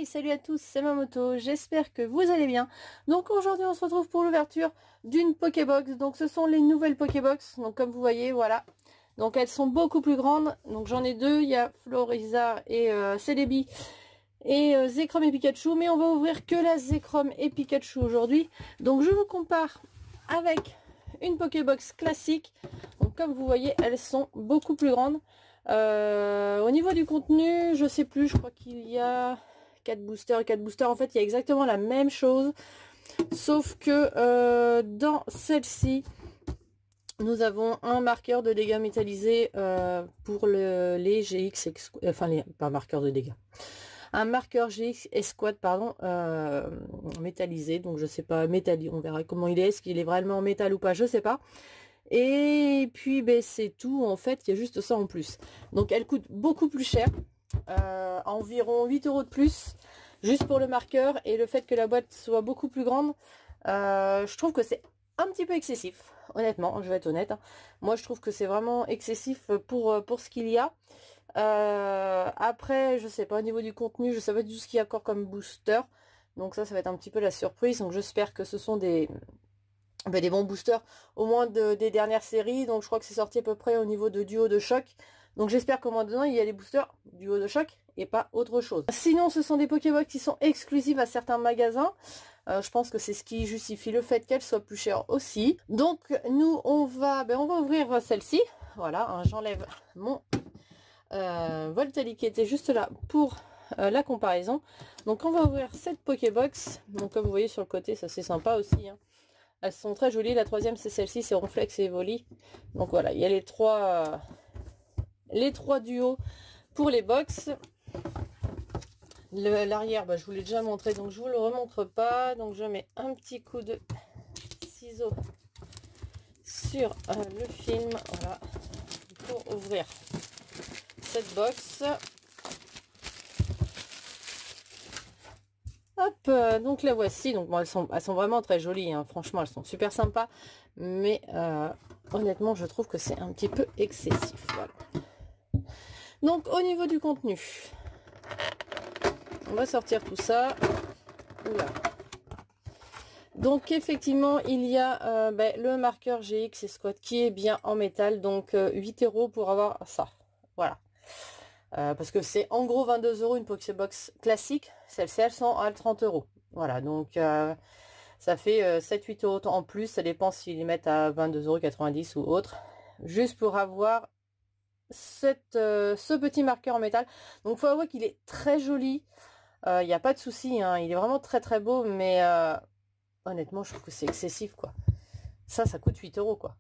salut à tous, c'est Mamoto, j'espère que vous allez bien. Donc aujourd'hui on se retrouve pour l'ouverture d'une Pokébox. Donc ce sont les nouvelles Pokébox, donc comme vous voyez, voilà. Donc elles sont beaucoup plus grandes, donc j'en ai deux, il y a Floriza et Celebi et Zekrom et Pikachu. Mais on va ouvrir que la Zekrom et Pikachu aujourd'hui. Donc je vous compare avec une Pokébox classique. Donc comme vous voyez, elles sont beaucoup plus grandes. Au niveau du contenu, je sais plus, je crois qu'il y a 4 boosters et 4 boosters. En fait, il y a exactement la même chose, sauf que dans celle-ci, nous avons un marqueur de dégâts métallisé pour les GX, enfin pas marqueur de dégâts, un marqueur GX Escouade, pardon, métallisé. Donc je sais pas, métallique, on verra comment il est qu'il est vraiment en métal ou pas, je sais pas. Et puis ben, c'est tout, en fait, il y a juste ça en plus. Donc elle coûte beaucoup plus cher, environ 8 € de plus, juste pour le marqueur. Et le fait que la boîte soit beaucoup plus grande, je trouve que c'est un petit peu excessif, honnêtement, je vais être honnête. Moi je trouve que c'est vraiment excessif pour ce qu'il y a. Après, je sais pas, au niveau du contenu, je sais pas du tout ce qu'il y a encore comme booster. Donc ça va être un petit peu la surprise. Donc j'espère que ce sont des bons boosters, au moins des dernières séries. Donc je crois que c'est sorti à peu près au niveau de duo de choc. Donc j'espère qu'au moins dedans il y a les boosters duo de choc et pas autre chose. Sinon ce sont des Pokébox qui sont exclusives à certains magasins. Je pense que c'est ce qui justifie le fait qu'elles soient plus chères aussi. Donc nous on va ouvrir celle-ci. Voilà, hein, j'enlève mon Voltali qui était juste là pour la comparaison. Donc on va ouvrir cette Pokébox. Donc comme vous voyez sur le côté, ça c'est sympa aussi, hein. Elles sont très jolies. La troisième c'est celle-ci, c'est Ronflex et Evoli. Donc voilà, il y a les trois duos pour les box. L'arrière, je vous l'ai déjà montré, donc je vous le remontre pas. Donc je mets un petit coup de ciseau sur le film, voilà, pour ouvrir cette box. Hop, donc la voici. Donc bon, elles sont vraiment très jolies, hein. Franchement elles sont super sympas, mais honnêtement je trouve que c'est un petit peu excessif. Voilà. Donc au niveau du contenu, on va sortir tout ça. Oula. Donc effectivement il y a le marqueur GX Escouade qui est bien en métal, donc 8 € pour avoir ça. Voilà. Parce que c'est en gros 22 € une Pokébox classique. Celles-ci elles sont à 30 €. Voilà, donc ça fait 7-8 € en plus. Ça dépend s'ils les mettent à 22,90 € ou autre. Juste pour avoir ce petit marqueur en métal. Donc faut avouer qu'il est très joli. Il n'y a pas de souci, hein. Il est vraiment très très beau, mais honnêtement je trouve que c'est excessif, quoi. Ça coûte 8 € quoi.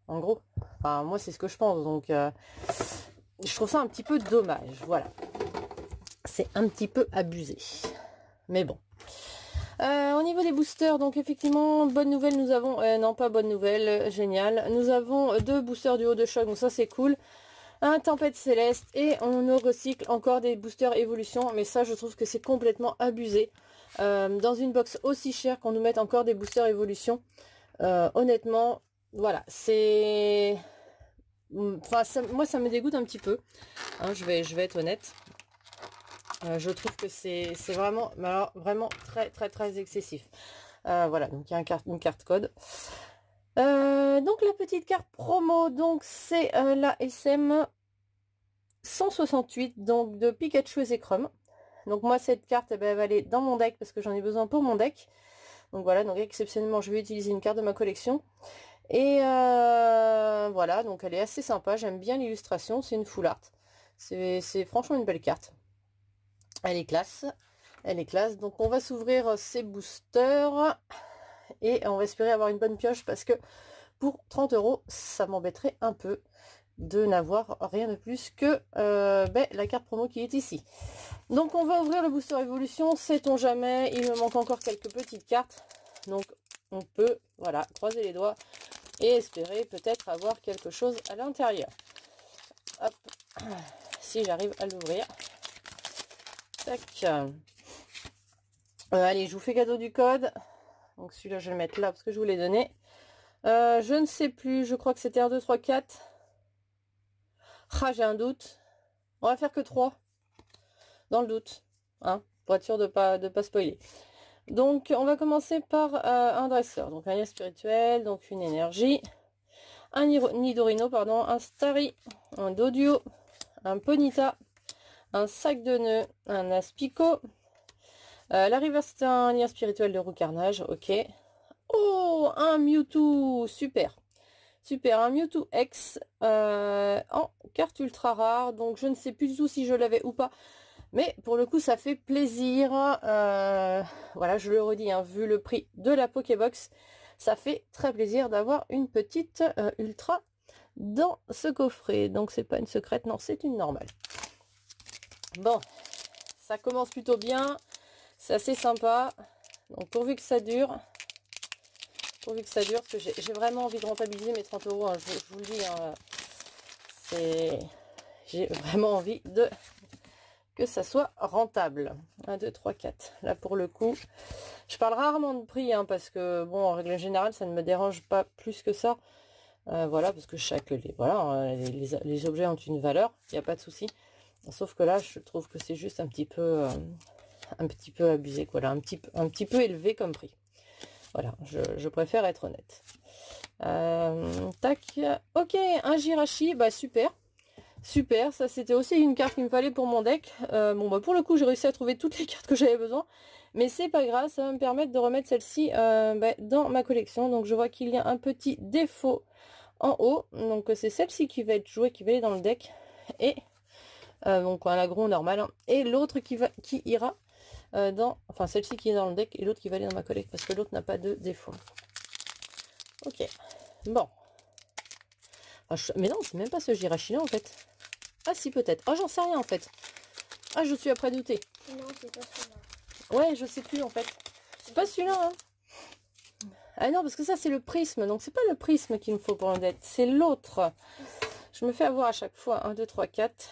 En gros. Enfin moi c'est ce que je pense. Donc je trouve ça un petit peu dommage, voilà. C'est un petit peu abusé. Mais bon. Au niveau des boosters, donc effectivement, bonne nouvelle, nous avons... non, pas bonne nouvelle, génial. Nous avons 2 boosters du haut de choc, donc ça c'est cool. Un tempête céleste et on recycle encore des boosters évolution. Mais ça, je trouve que c'est complètement abusé. Dans une box aussi chère qu'on nous mette encore des boosters évolution. Honnêtement, voilà, c'est... Enfin, moi ça me dégoûte un petit peu, hein, je vais être honnête. Je trouve que c'est vraiment, alors, vraiment très très très excessif. Voilà, donc il y a une carte code. Donc la petite carte promo, donc c'est la SM 168, donc de Pikachu et Zekrom. Donc moi cette carte, elle va aller dans mon deck parce que j'en ai besoin pour mon deck. Donc voilà, donc exceptionnellement je vais utiliser une carte de ma collection. Et voilà, donc elle est assez sympa, j'aime bien l'illustration, c'est une full art. C'est franchement une belle carte. Elle est classe, Donc on va s'ouvrir ces boosters et on va espérer avoir une bonne pioche parce que pour 30 €, ça m'embêterait un peu de n'avoir rien de plus que la carte promo qui est ici. Donc on va ouvrir le booster évolution, sait-on jamais, il me manque encore quelques petites cartes. Donc on peut, voilà, croiser les doigts et espérer peut-être avoir quelque chose à l'intérieur. Hop, si j'arrive à l'ouvrir. Tac. Allez, je vous fais cadeau du code. Donc celui-là, je vais le mettre là parce que je vous l'ai donné. Je ne sais plus, je crois que c'était 1, 2, 3, 4. Ah, j'ai un doute. On va faire que 3. Dans le doute. Hein. pour être sûr de pas spoiler. Donc on va commencer par un dresseur, donc un lien spirituel, donc une énergie, un Nidorino, pardon, un Starry, un Dodio, un Ponyta, un sac de nœuds, un Aspico, la river c'est un lien spirituel de roue carnage, ok. Oh, un Mewtwo, super. Super, un Mewtwo X en carte ultra rare, donc je ne sais plus du tout si je l'avais ou pas. Mais pour le coup, ça fait plaisir. Voilà, je le redis, hein, vu le prix de la Pokébox, ça fait très plaisir d'avoir une petite ultra dans ce coffret. Donc c'est pas une secrète, non, c'est une normale. Bon, ça commence plutôt bien. C'est assez sympa. Donc pourvu que ça dure. Pourvu que ça dure, parce que j'ai vraiment envie de rentabiliser mes 30 euros. Hein, je vous le dis, hein, j'ai vraiment envie de... que ça soit rentable. 1, 2, 3, 4. Là, pour le coup, je parle rarement de prix, hein, parce que, bon, en règle générale, ça ne me dérange pas plus que ça. Voilà, parce que les objets ont une valeur, il n'y a pas de souci. Sauf que là, je trouve que c'est juste un petit peu abusé, quoi. Là, un petit peu élevé comme prix. Voilà, je préfère être honnête. Tac. Ok, un Jirachi, bah super. Super, ça c'était aussi une carte qu'il me fallait pour mon deck. Bon bah pour le coup j'ai réussi à trouver toutes les cartes que j'avais besoin. Mais c'est pas grave, ça va me permettre de remettre celle-ci dans ma collection. Donc je vois qu'il y a un petit défaut en haut. Donc c'est celle-ci qui va être jouée, qui va aller dans le deck. Et donc un agro normal. Hein. Et l'autre qui ira dans... Enfin celle-ci qui est dans le deck et l'autre qui va aller dans ma collection. Parce que l'autre n'a pas de défaut. Ok. Bon. Mais non, c'est même pas ce Jirachi là en fait. Ah si, peut-être. Oh, j'en sais rien en fait. Ah, je suis après douter. Non, c'est pas celui-là. Ouais, je sais plus en fait. C'est pas celui-là. Hein. Ah non, parce que ça c'est le prisme. Donc c'est pas le prisme qu'il me faut pour le deck. C'est l'autre. Je me fais avoir à chaque fois. 1, 2, 3, 4.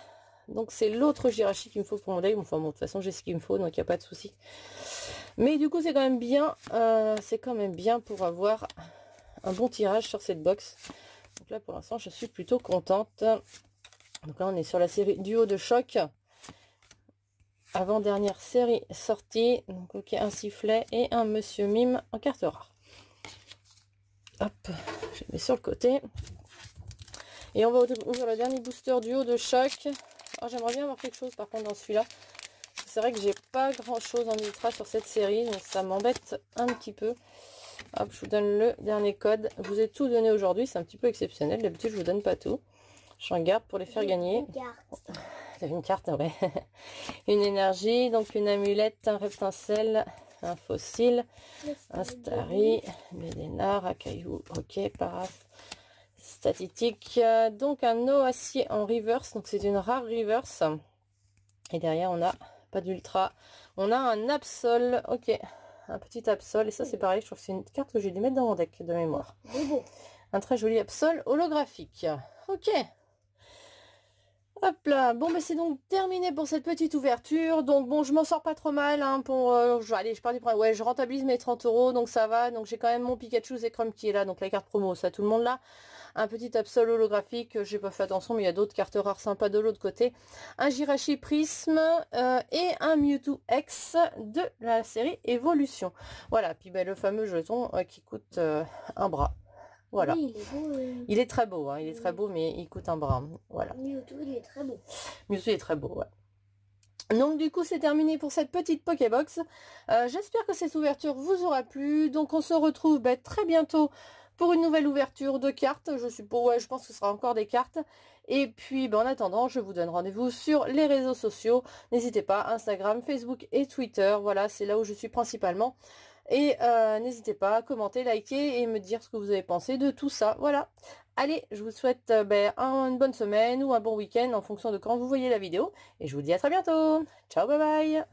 Donc c'est l'autre Jirachi qu'il me faut pour mon deck. Enfin bon, de toute façon j'ai ce qu'il me faut, donc il n'y a pas de souci. Mais du coup c'est quand même bien. C'est quand même bien pour avoir un bon tirage sur cette box. Donc là pour l'instant je suis plutôt contente. Donc là on est sur la série Duo de choc. Avant-dernière série sortie. Donc ok, un sifflet et un Monsieur Mime en carte rare. Hop, je le mets sur le côté. Et on va ouvrir le dernier booster Duo de choc. Oh, j'aimerais bien avoir quelque chose par contre dans celui-là. C'est vrai que j'ai pas grand chose en ultra sur cette série. Donc ça m'embête un petit peu. Hop, je vous donne le dernier code. Je vous ai tout donné aujourd'hui. C'est un petit peu exceptionnel. D'habitude je vous donne pas tout. J'en garde pour les faire gagner. Une carte, ouais. Une énergie, donc une amulette, un reptincelle, un fossile, un Starry, Médénar, un caillou, ok, paraphe, statistique, donc un acier en reverse, donc c'est une rare reverse. Et derrière on a pas d'ultra, on a un Absol, ok, un petit Absol, et ça c'est pareil, je trouve que c'est une carte que j'ai dû mettre dans mon deck de mémoire. Un très joli Absol holographique, ok. Hop là, bon bah c'est donc terminé pour cette petite ouverture. Donc bon, je m'en sors pas trop mal hein, pour allez, je pars du point. Ouais, je rentabilise mes 30 euros, donc ça va. Donc j'ai quand même mon Pikachu Zekrom qui est là, donc la carte promo, ça tout le monde là. Un petit Absol holographique, j'ai pas fait attention, mais il y a d'autres cartes rares sympas de l'autre côté. Un Jirachi Prisme et un Mewtwo X de la série Evolution. Voilà, puis bah, le fameux jeton qui coûte un bras. Voilà. Oui, il est beau. Il est très beau, hein. Il est très beau, mais il coûte un bras. Voilà. Mewtwo, il est très beau. Mewtwo est très beau, ouais. Donc du coup, c'est terminé pour cette petite Pokébox. J'espère que cette ouverture vous aura plu. Donc on se retrouve très bientôt pour une nouvelle ouverture de cartes. Je pense que ce sera encore des cartes. Et puis, en attendant, je vous donne rendez-vous sur les réseaux sociaux. N'hésitez pas, Instagram, Facebook et Twitter. Voilà, c'est là où je suis principalement. Et n'hésitez pas à commenter, liker et me dire ce que vous avez pensé de tout ça. Voilà. Allez, je vous souhaite une bonne semaine ou un bon week-end en fonction de quand vous voyez la vidéo. Et je vous dis à très bientôt. Ciao, bye bye.